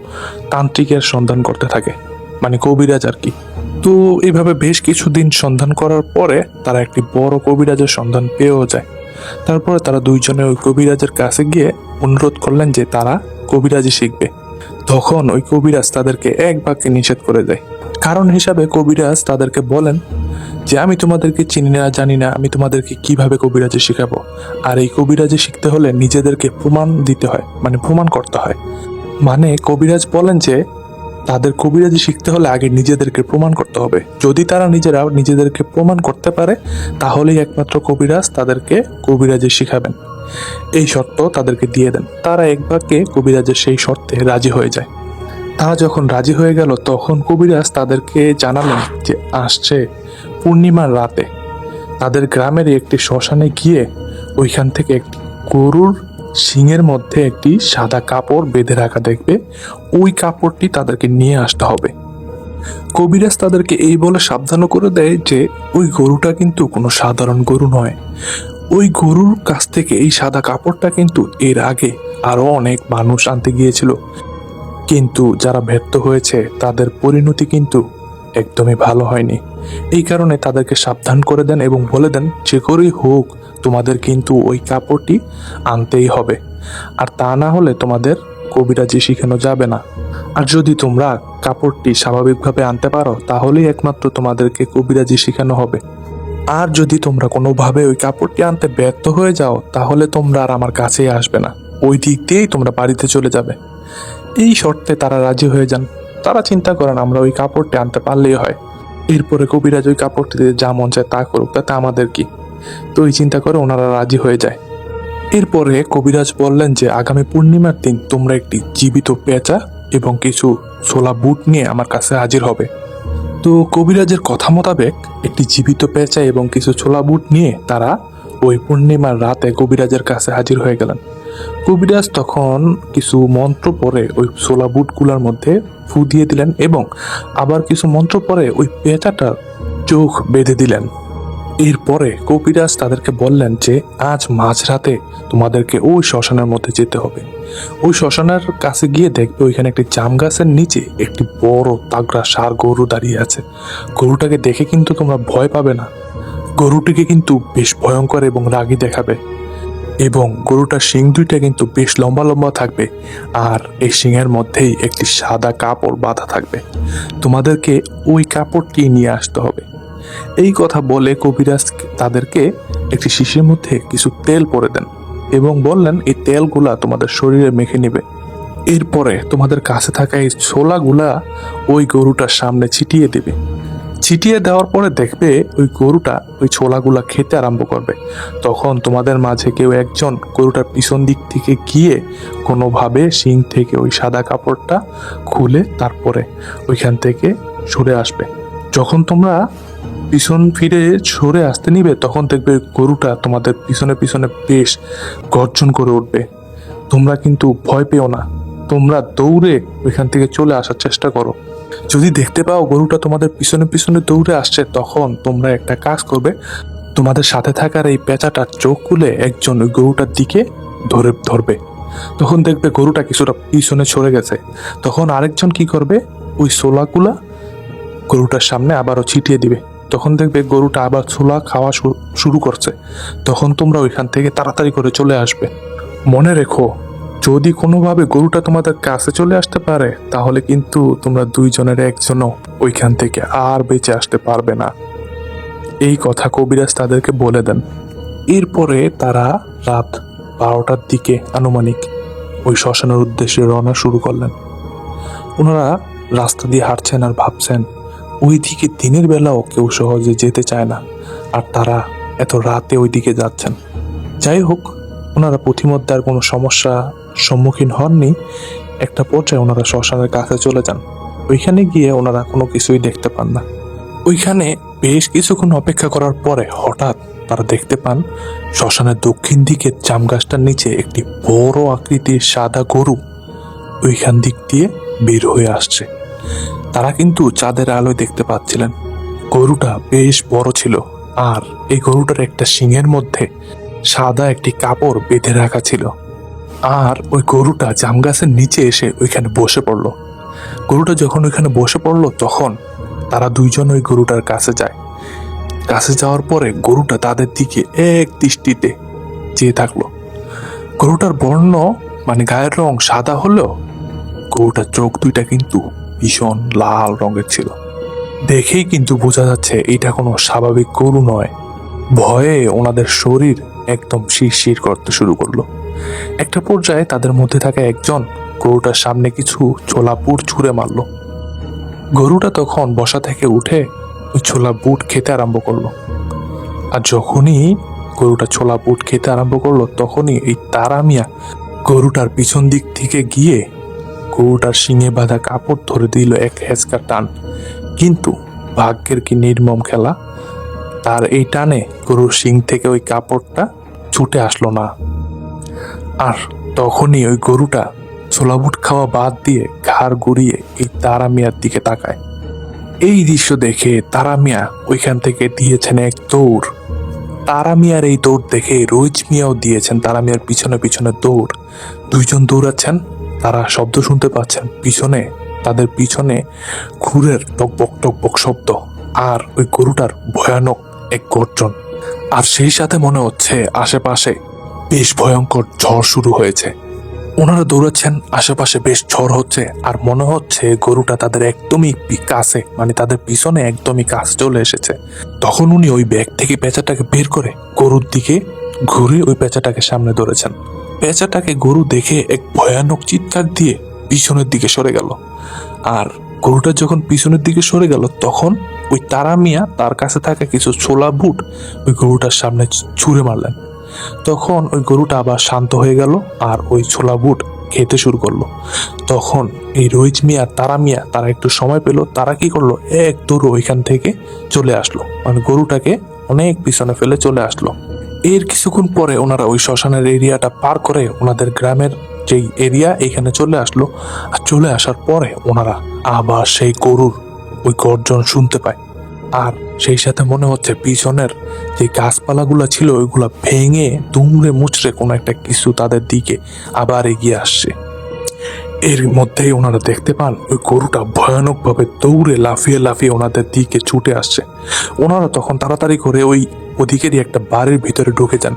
তান্ত্রিকের সন্ধান করতে থাকে, মানে কবিরাজ আর কি। তো এইভাবে বেশ কিছুদিন সন্ধান করার পরে তারা একটি বড় কবিরাজের সন্ধান পেয়েও যায়। তারপরে তারা দুইজনে ওই কবিরাজের কাছে গিয়ে অনুরোধ করলেন যে তারা কবিরাজি শিখবে। তখন ওই কবিরাজ তাদেরকে এক বাক্যে নিষেধ করে দেয়। কারণ হিসাবে কবিরাজ তাদেরকে বলেন যে আমি তোমাদেরকে চিনি না, জানি না, আমি তোমাদেরকে কিভাবে কবিরাজি শিখাবো। আর এই কবিরাজি শিখতে হলে নিজেদেরকে প্রমাণ দিতে হয়, মানে প্রমাণ করতে হয়। মানে কবিরাজ বলেন যে তাদের কবিরাজি শিখতে হলে আগে নিজেদেরকে প্রমাণ করতে হবে। যদি তারা নিজেদেরকে প্রমাণ করতে পারে তাহলেই একমাত্র কবিরাজ তাদেরকে কবিরাজি শিখাবেন। এই শর্ত তাদেরকে দিয়ে দেন। তারা এক বাক্যে কবিরাজের সেই শর্তে রাজি হয়ে যায়। তারা যখন রাজি হয়ে গেল তখন কবিরাজ তাদেরকে জানালেন যে আসছে পূর্ণিমার রাতে তাদের গ্রামের একটি শ্মশানে গিয়ে ওইখান থেকে একটি গরুর শিংয়ের মধ্যে একটি সাদা কাপড় বেঁধে রাখা দেখবে, ওই কাপড়টি তাদেরকে নিয়ে আসতে হবে। কবিরাজ তাদেরকে এই বলে সাবধানও করে দেয় যে ওই গরুটা কিন্তু কোনো সাধারণ গরু নয়। ওই গরুর কাছ থেকে এই সাদা কাপড়টা কিন্তু এর আগে আরো অনেক মানুষ আনতে গিয়েছিল, কিন্তু যারা ব্যর্থ হয়েছে তাদের পরিণতি কিন্তু একদমই ভালো হয়নি। এই কারণে তাদেরকে সাবধান করে দেন এবং বলে দেন যে করেই হোক তোমাদের কিন্তু ওই কাপড়টি আনতেই হবে, আর তা না হলে তোমাদের কবিরাজি শিখানো যাবে না। আর যদি তোমরা কাপড়টি স্বাভাবিকভাবে আনতে পারো তাহলেই একমাত্র তোমাদেরকে কবিরাজি শিখানো হবে। আর যদি তোমরা কোনোভাবে ওই কাপড়টি আনতে ব্যর্থ হয়ে যাও তাহলে তোমরা আর আমার কাছেই আসবে না, ওই দিক দিয়েই তোমরা বাড়িতে চলে যাবে। এই শর্তে তারা রাজি হয়ে যান। তারা চিন্তা করেন আমরা ওই কাপড়টি আনতে পারলেই হয়। এরপরে কবিরাজ ওই কাপড়টি দিয়ে যা মন চায় তা করুক, তাতে আমাদের কি। তো এই চিন্তা করে ওনারা রাজি হয়ে যায়। এরপরে কবিরাজ বললেন যে আগামী পূর্ণিমার দিন তোমরা একটি জীবিত পেঁচা এবং কিছু ছোলা বুট নিয়ে আমার কাছে হাজির হবে। তো কবিরাজের কথা মোতাবেক একটি জীবিত পেঁচা এবং কিছু ছোলা বুট নিয়ে তারা ওই পূর্ণিমার রাতে কবিরাজের কাছে হাজির হয়ে গেলেন। কবিরাজ তখন কিছু মন্ত্র পরে ওই ছোলা বুটগুলোর মধ্যে ফু দিয়ে দিলেন এবং আবার কিছু মন্ত্র পরে ওই পেঁচাটার চোখ বেঁধে দিলেন। এরপরে কবিরাজ তাদেরকে বললেন যে আজ মাঝরাতে তোমাদেরকে ওই শ্মশানের মধ্যে যেতে হবে। ওই শ্মশানের কাছে গিয়ে দেখবে ওইখানে একটি জাম গাছের নিচে একটি বড় তাগড়া ষাঁড় গরু দাঁড়িয়ে আছে। গরুটাকে দেখে কিন্তু তোমরা ভয় পাবে না, গরুটিকে কিন্তু বেশ ভয়ঙ্কর এবং রাগী দেখাবে এবং গরুটার শিং দুইটা কিন্তু বেশ লম্বা লম্বা থাকবে, আর এই শিংয়ের মধ্যেই একটি সাদা কাপড় বাঁধা থাকবে। তোমাদেরকে ওই কাপড়টি নিয়ে আসতে হবে। এই কথা বলে কবিরাজ তাদেরকে একটি শিশির মধ্যে কিছু তেল পরে দেন এবং বললেন এই তেলগুলা তোমাদের শরীরে মেখে নেবে। এরপরে তোমাদের কাছে থাকা এই ছোলাগুলা ওই গরুটার সামনে ছিটিয়ে দেবে। ছিটিয়ে দেওয়ার পরে দেখবে ওই গরুটা ওই ছোলাগুলা খেতে আরম্ভ করবে। তখন তোমাদের মাঝে কেউ একজন গরুটার পিছন দিক থেকে গিয়ে কোনোভাবে শিং থেকে ওই সাদা কাপড়টা খুলে তারপরে ওইখান থেকে সরে আসবে। যখন তোমরা পিছন ফিরে সরে আসতে নিবে তখন দেখবে গরুটা তোমাদের পিছনে পিছনে বেশ গর্জন করে উঠবে। তোমরা কিন্তু ভয় পেও না, তোমরা দৌড়ে ওইখান থেকে চলে আসার চেষ্টা করো। যদি দেখতে পাও গরুটা তোমাদের পিছনে পিছনে দৌড়ে আসছে তখন তোমরা একটা কাজ করবে, তোমাদের সাথে থাকার এই পেঁচাটার চোখ খুলে একজন ওই গরুটার দিকে ধরবে। তখন দেখবে গরুটা কিছুটা পিছনে সরে গেছে। তখন আরেকজন কি করবে, ওই ছোলাগুলা গরুটার সামনে আবারও ছিটিয়ে দিবে। তখন দেখবে গরুটা আবার ছোলা খাওয়া শুরু করছে। তখন তোমরা ওইখান থেকে তাড়াতাড়ি করে চলে আসবে। মনে রেখো, যদি কোনোভাবে গরুটা তোমাদের কাছে চলে আসতে পারে তাহলে কিন্তু তোমরা দুইজনের একজনও ওইখান থেকে আর বেঁচে আসতে পারবে না। এই কথা কবিরাজ তাদেরকে বলে দেন। এরপরে তারা রাত 12টার দিকে আনুমানিক ওই শ্মশানের উদ্দেশ্যে রওনা শুরু করলেন। ওনারা রাস্তা দিয়ে হাঁটছেন আর ভাবছেন ওই দিকে দিনের বেলাও কেউ সহজে যেতে চায় না, আর তারা এত রাতে ওই দিকে যাচ্ছেন। যাই হোক, ওনারা পথিমধ্যে আর কোনো সমস্যা সম্মুখীন হননি। একটা পর্যায়ে ওনারা শ্মশানের কাছে চলে যান। ওইখানে গিয়ে ওনারা কোনো কিছুই দেখতে পান না। ওইখানে বেশ কিছুক্ষণ অপেক্ষা করার পরে হঠাৎ তারা দেখতে পান শ্মশানের দক্ষিণ দিকে জাম গাছটার নিচে একটি বড় আকৃতির সাদা গরু ওইখান দিক দিয়ে বের হয়ে আসছে। তারা কিন্তু চাঁদের আলোয় দেখতে পাচ্ছিলেন গরুটা বেশ বড় ছিল, আর এই গরুটার একটা শিংয়ের মধ্যে সাদা একটি কাপড় বেঁধে রাখা ছিল। আর ওই গরুটা জাম গাছের নিচে এসে ওইখানে বসে পড়লো। গরুটা যখন ওইখানে বসে পড়লো তখন তারা দুইজন ওই গরুটার কাছে যায়। কাছে যাওয়ার পরে গরুটা তাদের দিকে এক দৃষ্টিতে চেয়ে থাকলো। গরুটার বর্ণ মানে গায়ের রং সাদা হলেও গরুটার চোখ দুইটা কিন্তু ভীষণ লাল রঙের ছিল। দেখেই কিন্তু বোঝা যাচ্ছে এটা কোনো স্বাভাবিক গরু নয়। ভয়ে ওনাদের শরীর একদম শিরশির করতে শুরু করলো। একটা পর্যায়ে তাদের মধ্যে থাকা একজন গরুটার সামনে কিছু ছোলা বুট ছুঁড়ে মারলো। গরুটা তখন বসা থেকে উঠে ওই ছোলা বুট খেতে আরম্ভ করলো। আর যখনই গরুটা ছোলা বুট খেতে আরম্ভ করলো তখনই এই তারা মিয়া গরুটার পিছন দিক থেকে গিয়ে গরুটার শিঙে বাঁধা কাপড় ধরে দিল এক হেঁচকা টান। কিন্তু ভাগ্যের কি নির্মম খেলা, তার এই টানে গরুর শিং থেকে ওই কাপড়টা ছুটে আসলো না। আর তখনই ওই গরুটা ছোলা বুট খাওয়া বাদ দিয়ে ঘাড় ঘুরিয়ে এই তারা মিয়ার দিকে তাকায়। এই দৃশ্য দেখে তারা মিয়া ওইখান থেকে দিয়েছেন এক দৌড়। তারা মিয়ার এই দৌড় দেখে রোজ মিয়াও দিয়েছেন তারা মিয়ার পিছনে পিছনে দৌড়। দুইজন দৌড়াচ্ছেন, তারা শব্দ শুনতে পাচ্ছেন পিছনে, তাদের পিছনে খুরের টকবক টকবক শব্দ আর ওই গরুটার ভয়ানক এক গর্জন। আর সেই সাথে মনে হচ্ছে আশেপাশে বেশ ভয়ঙ্কর ঝড় শুরু হয়েছে। ওনারা দৌড়াচ্ছেন, আশেপাশে বেশ ঝড় হচ্ছে, আর মনে হচ্ছে গরুটা তাদের একদমই কাছে, মানে তাদের পিছনে একদমই কাছে চলে এসেছে। তখন উনি ওই ব্যাগ থেকে পেঁচাটাকে বের করে গরুর দিকে ঘুরে ওই পেঁচাটাকে সামনে ধরেছেন। পেঁচাটাকে গরু দেখে এক ভয়ানক চিৎকার দিয়ে পিছনের দিকে সরে গেল। আর গরুটা যখন পিছনের দিকে সরে গেল তখন ওই তারা মিয়া তার কাছে থাকা কিছু ছোলা বুট ওই গরুটার সামনে ছুঁড়ে মারলেন। তখন ওই গরুটা আবার শান্ত হয়ে গেল আর ওই ছোলা বুট খেতে শুরু করলো। তখন এই রোহিত মিয়া তারা মিয়া তারা একটু সময় পেল, তারা কি করলো, এক দৌড়ে ওইখান থেকে চলে আসলো, মানে গরুটাকে অনেক পিছনে ফেলে চলে আসলো। এর কিছুক্ষণ পরে ওনারা ওই শ্মশানের এরিয়াটা পার করে ওনাদের গ্রামের যেই এরিয়া এখানে চলে আসলো। আর চলে আসার পরে ওনারা আবার সেই গরুর ওই গর্জন শুনতে পায়। আর সেই সাথে মনে হচ্ছে পিছনের যে গাছপালাগুলো ছিল ওইগুলা ভেঙে দুমড়ে মুচড়ে কোনো একটা কিছু তাদের দিকে আবার এগিয়ে আসছে। এর মধ্যেই ওনারা দেখতে পান ওই গরুটা ভয়ানকভাবে দৌড়ে লাফিয়ে লাফিয়ে ওনাদের দিকে ছুটে আসছে। ওনারা তখন তাড়াতাড়ি করে ওই ওদিকেরই একটা বাড়ির ভিতরে ঢুকে যান।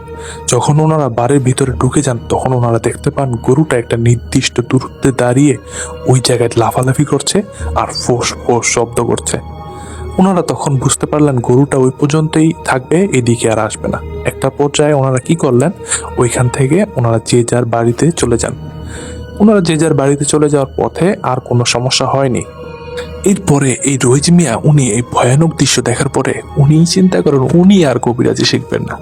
যখন ওনারা বাড়ির ভিতরে ঢুকে যান তখন ওনারা দেখতে পান গরুটা একটা নির্দিষ্ট দূরত্বে দাঁড়িয়ে ওই জায়গায় লাফালাফি করছে আর ফোঁস ফোঁস শব্দ করছে। ওনারা তখন বুঝতে পারলেন গরুটা ওই পর্যন্তই থাকবে, এদিকে আর আসবে না। একটা পর্যায়ে ওনারা কি করলেন, ওইখান থেকে ওনারা যে যার বাড়িতে চলে যান। ওনারা যে যার বাড়িতে চলে যাওয়ার পথে আর কোনো সমস্যা হয়নি। এরপরে এই রোহিত মিয়া উনি এই ভয়ানক দৃশ্য দেখার পরে উনি চিন্তা করেন উনি আর কবিরাজি শিখবেন না।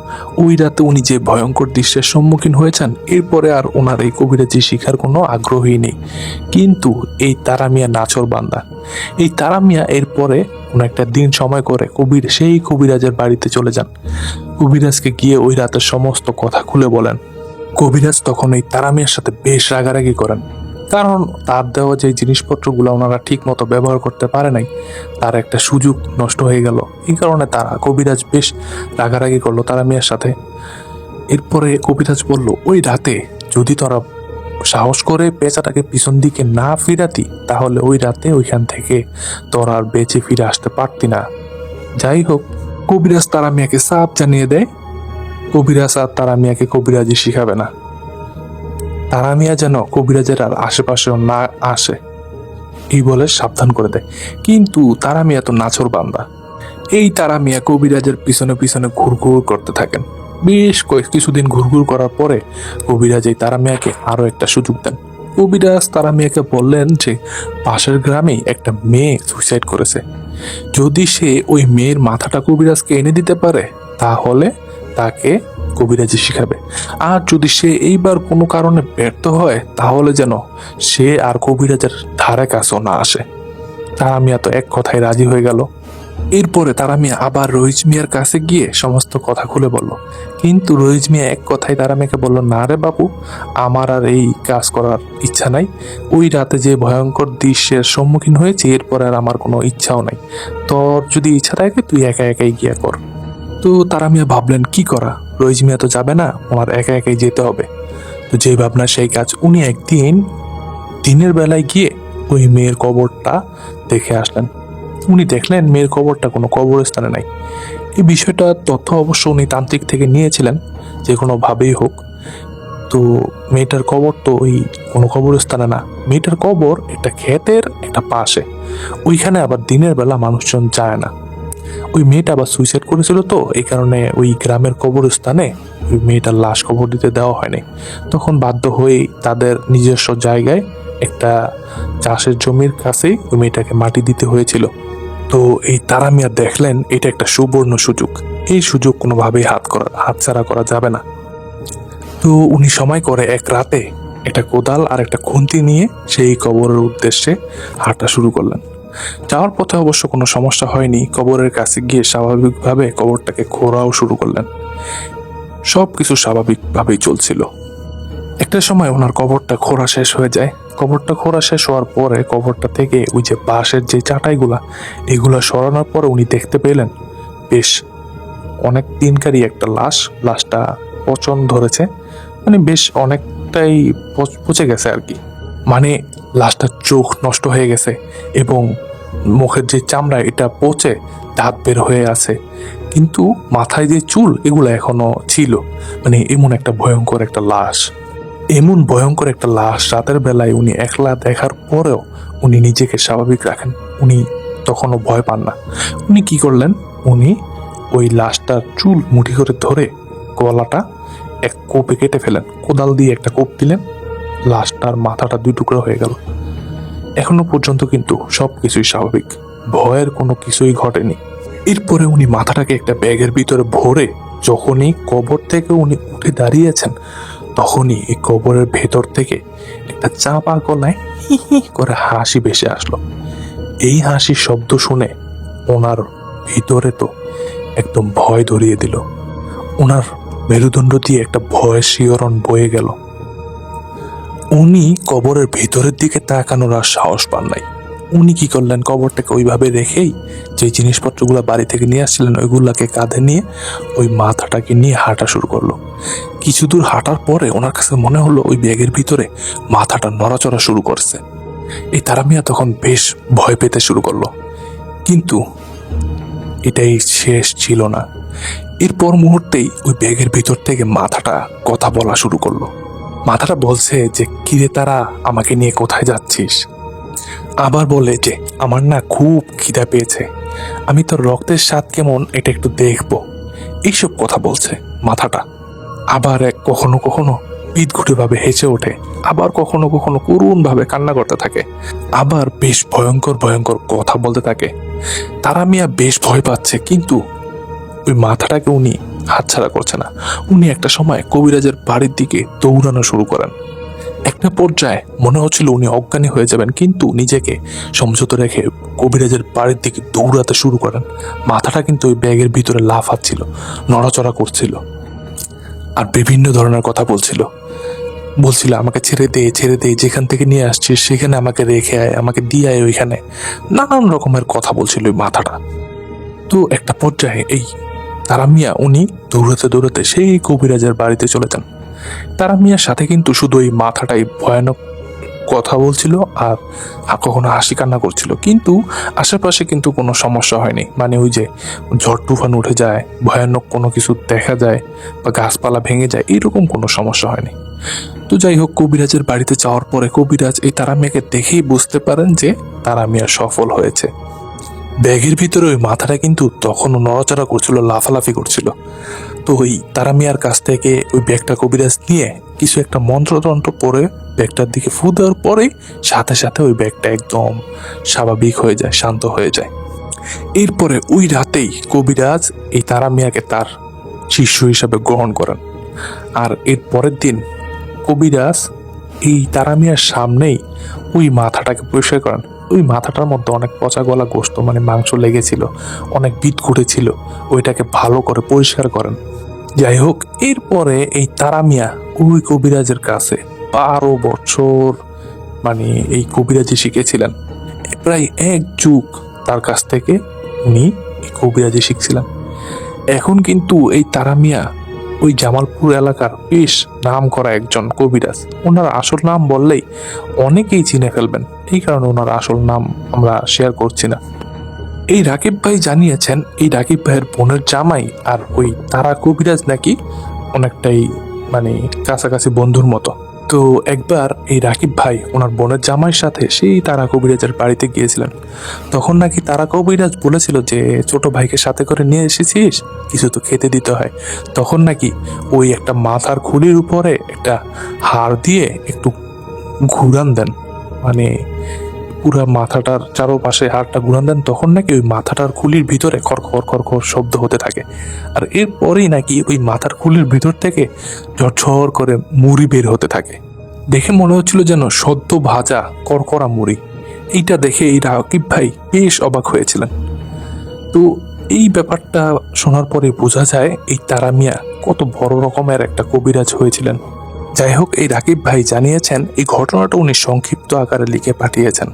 ওই রাতে উনি যে ভয়ঙ্কর দৃশ্যের সম্মুখীন হয়েছেন এরপরে আর ওনার এই কবিরাজি শিখার কোনো আগ্রহই নেই। কিন্তু এই তারা মিয়া নাছর বান্দা, এই তারা মিয়া এরপরে কোনো একটা দিন সময় করে সেই কবিরাজের বাড়িতে চলে যান। কবিরাজকে গিয়ে ওই রাতের সমস্ত কথা খুলে বলেন। কবিরাজ তখন এই তারা মিয়ার সাথে বেশ রাগারাগি করেন, কারণ তার দেওয়া যে জিনিসপত্রগুলো ওনারা ঠিক মতো ব্যবহার করতে পারে নাই, তার একটা সুযোগ নষ্ট হয়ে গেল। এই কারণে তারা কবিরাজ বেশ রাগারাগি করলো তারা মিয়ার সাথে। এরপরে কবিরাজ বলল, ওই রাতে যদি তোরা সাহস করে পেঁচাটাকে পিছন দিকে না ফিরাতি তাহলে ওই রাতে ওইখান থেকে তোরা আর বেঁচে ফিরে আসতে পারতি না। যাই হোক, কবিরাজ তারা মিয়াকে সাপ জানিয়ে দেয় কবিরাজ আর তারা মিয়াকে কবিরাজি শিখাবে না। তারা মিয়া যেন কবিরাজের আর আশেপাশেও না আসে এই বলে সাবধান করে দেয়। কিন্তু তারা মিয়া তো নাছর বান্দা। এই তারা মিয়া কবিরাজের পিছনে পিছনে ঘুরঘুর করতে থাকেন। বেশ কিছুদিন ঘুরঘুর করার পরে কবিরাজ এই তারা মিয়াকে আরো একটা সুযোগ দেন। কবিরাজ তারা মিয়াকে বললেন যে পাশের গ্রামেই একটা মেয়ে সুইসাইড করেছে, যদি সে ওই মেয়ের মাথাটা কবিরাজকে এনে দিতে পারে তাহলে তাকে কবিরাজি শিখাবে, আর যদি সে এইবার কোনো কারণে ব্যর্থ হয় তাহলে যেন সে আর কবিরাজের ধারে কাছেও না আসে। তারা মিয়া তো এক কথায় রাজি হয়ে গেল। এরপরে তারা মিয়া আবার রহিজ মিয়ার কাছে গিয়ে সমস্ত কথা খুলে বলল। কিন্তু রহিজ মিয়া এক কথায় তারা মিয়াকে বলল, না রে বাবু, আমার আর এই কাজ করার ইচ্ছা নাই। ওই রাতে যে ভয়ঙ্কর দৃশ্যের সম্মুখীন হয়েছে এরপরে আর আমার কোনো ইচ্ছাও নাই। তোর যদি ইচ্ছা থাকে তুই একা একাই গিয়া কর। তো তারা মিয়া ভাবলেন কি করা, রহিজ মিয়া তো যাবে না, ওনার একা একাই যেতে হবে। তো যে ভাবনা সেই কাজ। উনি একদিন দিনের বেলায় গিয়ে ওই মেয়ের কবরটা দেখে আসলেন। উনি দেখলেন মেয়ের কবরটা কোনো কবরস্থানে নাই। এই বিষয়টা তথ্য অবশ্য উনি তান্ত্রিক থেকে নিয়েছিলেন, যে কোনোভাবেই হোক। তো মেয়েটার কবর তো ওই কোনো কবরস্থানে না, মেয়েটার কবর একটা ক্ষেতের একটা পাশে। ওইখানে আবার দিনের বেলা মানুষজন যায় না। ওই মেয়েটা আবার সুইসাইড করেছিল, তো এই কারণে ওই গ্রামের কবরস্থানে ওই মেয়েটার লাশ কবর দিতে দেওয়া হয়নি। তখন বাধ্য হয়ে তাদের নিজস্ব জায়গায় একটা চাষের জমির কাছেই ওই মেয়েটাকে মাটি দিতে হয়েছিল। তো এই তারা মিয়া দেখলেন এটা একটা সুবর্ণ সুযোগ, এই সুযোগ কোনোভাবেই হাতছাড়া করা যাবে না। তো উনি সময় করে এক রাতে একটা কোদাল আর একটা খুন্তি নিয়ে সেই কবরের উদ্দেশ্যে হাঁটা শুরু করলেন। যাওয়ার পথে অবশ্য কোনো সমস্যা হয়নি। কবরের কাছে গিয়ে স্বাভাবিকভাবে কবরটাকে খোঁড়াও শুরু করলেন। সবকিছু স্বাভাবিকভাবেই চলছিল। একটা সময় ওনার কবরটা খোঁড়া শেষ হয়ে যায়। কবরটা খোঁড়া শেষ হওয়ার পরে কবরটা থেকে ওই যে বাঁশের যে চাটাইগুলা এগুলা সরানোর পরে উনি দেখতে পেলেন বেশ অনেক দিনকারই একটা লাশটা পচন ধরেছে, মানে বেশ অনেকটাই পচে গেছে আর কি। মানে লাশটার চোখ নষ্ট হয়ে গেছে এবং মুখের যে চামড়া এটা পচে দাঁত বের হয়ে আছে, কিন্তু মাথায় যে চুল এগুলো এখনো ছিল। মানে এমন একটা ভয়ঙ্কর একটা লাশ, এমন ভয়ঙ্কর একটা লাশ রাতের বেলায় উনি একলা দেখার পরেও উনি নিজেকে স্বাভাবিক রাখেন। উনি তখনও ভয় পান না। উনি কি করলেন, উনি ওই লাশটার চুল মুঠি করে ধরে গলাটা এক কোপে কেটে ফেলেন। কোদাল দিয়ে একটা কোপ দিলেন, লাশটার মাথাটা দুই টুকরা হয়ে গেল। এখনো পর্যন্ত কিন্তু সবকিছুই স্বাভাবিক, ভয়ের কোনো কিছুই ঘটেনি। এরপরে উনি মাথাটাকে একটা ব্যাগের ভিতরে ভরে যখনই কবর থেকে উনি উঠে দাঁড়িয়েছেন তখনই এই কবরের ভেতর থেকে একটা চাপা গলায় হি হি করে হাসি ভেসে আসলো। এই হাসির শব্দ শুনে ওনার ভিতরে তো একদম ভয় ধরিয়ে দিল। ওনার মেরুদণ্ড দিয়ে একটা ভয়ের শিহরণ বয়ে গেল। উনি কবরের ভিতরের দিকে তাকানোর আর সাহস পান নাই। উনি কি করলেন, কবরটাকে ওইভাবে রেখেই যে জিনিসপত্রগুলো বাড়ি থেকে নিয়ে আসছিলেন ওইগুলাকে কাঁধে নিয়ে ওই মাথাটাকে নিয়ে হাঁটা শুরু করলো। কিছু দূর হাঁটার পরে ওনার কাছে মনে হলো ওই ব্যাগের ভিতরে মাথাটা নড়াচড়া শুরু করছে। এই তারা মিয়া তখন বেশ ভয় পেতে শুরু করলো, কিন্তু এটাই শেষ ছিল না। এরপর মুহূর্তেই ওই ব্যাগের ভিতর থেকে মাথাটা কথা বলা শুরু করলো। মাথাটা বলছে যে, কিরে তারা, আমাকে নিয়ে কোথায় যাচ্ছিস? আবার বলে যে, আমার না খুব খিদা পেয়েছে, আমি তোর রক্তের স্বাদ কেমন এটা একটু দেখবো। এইসব কথা বলছে মাথাটা। আবার কখনো কখনো বিদঘুটে ভাবে হেসে ওঠে, আবার কখনো কখনো করুণ ভাবে কান্না করতে থাকে, আবার বেশ ভয়ঙ্কর ভয়ঙ্কর কথা বলতে থাকে। তারা মিয়া বেশ ভয় পাচ্ছে, কিন্তু ওই মাথাটাকে উনি হাতছাড়া করছে না। উনি একটা সময় কবিরাজের বাড়ির দিকে দৌড়ানো শুরু করেন। একটা পর্যায়ে মনে হচ্ছিল উনি অজ্ঞানী হয়ে যাবেন, কিন্তু নিজেকে সংযত রেখে কবিরাজের বাড়ির দিকে দৌড়াতে শুরু করেন। মাথাটা কিন্তু ওই ব্যাগের ভিতরে লাফাচ্ছিল, নড়াচড়া করছিল, আর বিভিন্ন ধরনের কথা বলছিল। আমাকে ছেড়ে দে, যেখান থেকে নিয়ে আসছিস সেখানে আমাকে রেখে আয়, আমাকে দিয়ে আয় ওইখানে। নানান রকমের কথা বলছিল ওই মাথাটা। তো একটা পর্যায়ে এই তারা মিয়া উনি দৌড়াতে দৌড়াতে সেই কবিরাজের বাড়িতে চলে যান। তারা মিয়ার সাথে কিন্তু শুধু এই মাথাটাই ভয়ানক কথা বলছিল আর কখনো হাসি কান্না করছিল, কিন্তু আশেপাশে কিন্তু কোনো সমস্যা হয়নি। মানে ওই যে ঝড় তুফান উঠে যায়, ভয়ানক কোনো কিছু দেখা যায় বা গাছপালা ভেঙে যায়, এরকম কোনো সমস্যা হয়নি। তো যাই হোক, কবিরাজের বাড়িতে যাওয়ার পরে কবিরাজ এই তারা মিয়াকে দেখেই বুঝতে পারেন যে তারা মিয়া সফল হয়েছে। ব্যাগের ভিতরে ওই মাথাটা কিন্তু তখনও নড়াচড়া করছিল, লাফালাফি করছিল। তো ওই তারা মিয়ার কাছ থেকে ওই ব্যাগটা কবিরাজ নিয়ে কিছু একটা মন্ত্রতন্ত্র পরে ব্যাগটার দিকে ফু দেওয়ার পরেই সাথে সাথে ওই ব্যাগটা একদম স্বাভাবিক হয়ে যায়, শান্ত হয়ে যায়। এরপরে ওই রাতেই কবিরাজ এই তারা মিয়াকে তার শিষ্য হিসাবে গ্রহণ করেন। আর এর পরের দিন কবিরাজ এই তারা মিয়ার সামনেই ওই মাথাটাকে পরিষ্কার করেন। ওই মাথাটার মধ্যে অনেক পচা গলা গোস্ত, মানে মাংস লেগেছিল, অনেক বিট ঘুরেছিল, ওইটাকে ভালো করে পরিষ্কার করেন। যাই হোক, এরপরে এই তারা মিয়া ওই কবিরাজের কাছে 12 বছর মানে এই কবিরাজি শিখেছিলেন। প্রায় 1 যুগ তার কাছ থেকে উনি এই কবিরাজি শিখছিলেন। এখন কিন্তু এই তারা মিয়া ওই জামালপুর এলাকার বেশ নাম করা একজন কবিরাজ। ওনার আসল নাম বললেই অনেকেই চিনে ফেলবেন, এই কারণে ওনার আসল নাম আমরা শেয়ার করছি না। এই রাকিব ভাই জানিয়েছেন এই রাকিব ভাইয়ের বোনের জামাই আর ওই তারা কবিরাজ নাকি অনেকটাই মানে কাছাকাছি বন্ধুর মতো। তো একবার এই রাকিব ভাই ওনার বোনের জামাইয়ের সাথে সেই তারা কবিরাজের বাড়িতে গিয়েছিলেন। তখন নাকি তারা কবিরাজ বলেছিল যে ছোট ভাইকে সাথে করে নিয়ে এসেছিস, কিছু তো খেতে দিতে হয়। তখন নাকি ওই একটা মাথার খুলির উপরে একটা হাড় দিয়ে একটু ঘুরান দেন, মানে পুরা মাথাটার চারোপাশে হাড়টা ঘুরান দেন, তখন নাকি ওই মাথাটার খুলির ভিতরে খড়খড় খড়খড় শব্দ হতে থাকে। আর এরপরেই নাকি ওই মাথার খুলির ভিতর থেকে ঝরঝর করে মুড়ি বের হতে থাকে। দেখে মনে হচ্ছিল যেন সদ্য ভাজা কড়কড়া মুড়ি। এইটা দেখে এই রাকিব ভাই বেশ অবাক হয়েছিলেন। তো এই ব্যাপারটা শোনার পরে বোঝা যায় এই তারা মিয়া কত বড় রকমের একটা কবিরাজ হয়েছিলেন। যাই হোক, এই রাকিব ভাই জানিয়েছেন এই ঘটনাটা উনি সংক্ষিপ্ত আকারে লিখে পাঠিয়েছেন,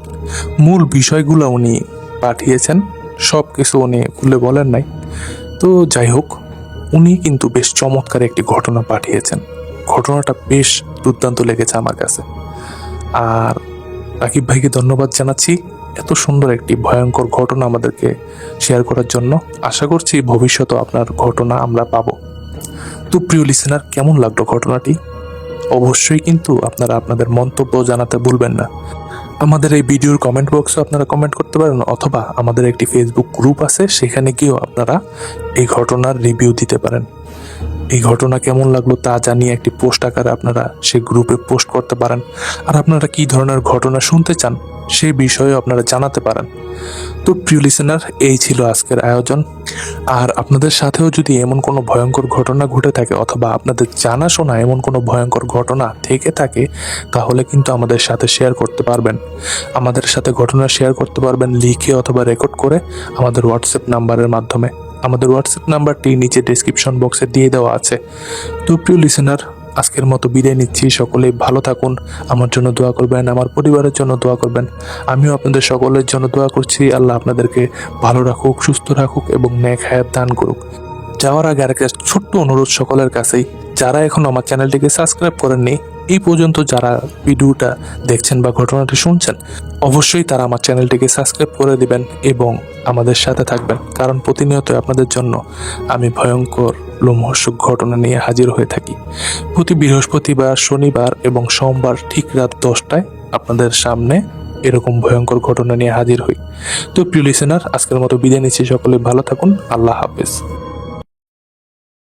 মূল বিষয়গুলো উনি পাঠিয়েছেন, সব কিছু উনি খুলে বলেন নাই। তো যাই হোক, উনি কিন্তু বেশ চমৎকার একটি ঘটনা পাঠিয়েছেন। ঘটনাটা বেশ দুর্দান্ত লেগেছে আমার কাছে। আর রাকিব ভাইকে ধন্যবাদ জানাচ্ছি এত সুন্দর একটি ভয়ঙ্কর ঘটনা আমাদেরকে শেয়ার করার জন্য। আশা করছি ভবিষ্যতে আপনার ঘটনা আমরা পাবো। তো প্রিয় লিসেনার, কেমন লাগলো ঘটনাটি? অবশ্যই কিন্তু আপনারা আপনাদের মন্তব্য জানাতে ভুলবেন না। আমাদের এই ভিডিওর কমেন্ট বক্সে আপনারা কমেন্ট করতে পারেন, অথবা আমাদের একটি ফেসবুক গ্রুপ আছে, সেখানে গিয়েও আপনারা এই ঘটনার রিভিউ দিতে পারেন। এই ঘটনা কেমন লাগলো তা জানিয়ে একটি পোস্ট আকারে আপনারা সেই গ্রুপে পোস্ট করতে পারেন। আর আপনারা কি ধরনের ঘটনা শুনতে চান সেই বিষয়ে আপনারা জানাতে পারেন। তো প্রিয় লিসেনার, এই ছিল আজকের আয়োজন। আর আপনাদের সাথেও যদি এমন কোনো ভয়ঙ্কর ঘটনা ঘটে থাকে, অথবা আপনাদের জানাশোনা এমন কোনো ভয়ঙ্কর ঘটনা থেকে থাকে, তাহলে কিন্তু আমাদের সাথে শেয়ার করতে পারবেন। আমাদের সাথে ঘটনা শেয়ার করতে পারবেন লিখে অথবা রেকর্ড করে আমাদের হোয়াটসঅ্যাপ নাম্বারের মাধ্যমে। আমাদের হোয়াটসঅ্যাপ নাম্বারটি নিচে ডেসক্রিপশন বক্সে দিয়ে দেওয়া আছে। তো প্রিয় লিসেনার, আজকের মতো বিদায় নিচ্ছি। সকলেই ভালো থাকুন, আমার জন্য দোয়া করবেন, আমার পরিবারের জন্য দোয়া করবেন। আমিও আপনাদের সকলের জন্য দোয়া করছি। আল্লাহ আপনাদেরকে ভালো রাখুক, সুস্থ রাখুক এবং নেক হায়াত দান করুক। যাওয়ার আগে আরেকটা ছোট্ট অনুরোধ সকলের কাছেই, যারা এখন আমার চ্যানেলটিকে সাবস্ক্রাইব করেননি, এই পর্যন্ত যারা ভিডিওটা দেখছেন বা ঘটনাটি শুনছেন, অবশ্যই তারা আমার চ্যানেলটিকে সাবস্ক্রাইব করে দিবেন এবং আমাদের সাথে থাকবেন। কারণ প্রতিনিয়ত আপনাদের জন্য আমি ভয়ঙ্কর লোমহর্ষক ঘটনা নিয়ে হাজির হয়ে থাকি। প্রতি বৃহস্পতিবার, শনিবার এবং সোমবার ঠিক রাত 10টায় আপনাদের সামনে এরকম ভয়ঙ্কর ঘটনা নিয়ে হাজির হই। তো প্রিয় লিসেনার, আজকের মতো বিদায় নিচ্ছি। সকলে ভালো থাকুন। আল্লাহ হাফেজ।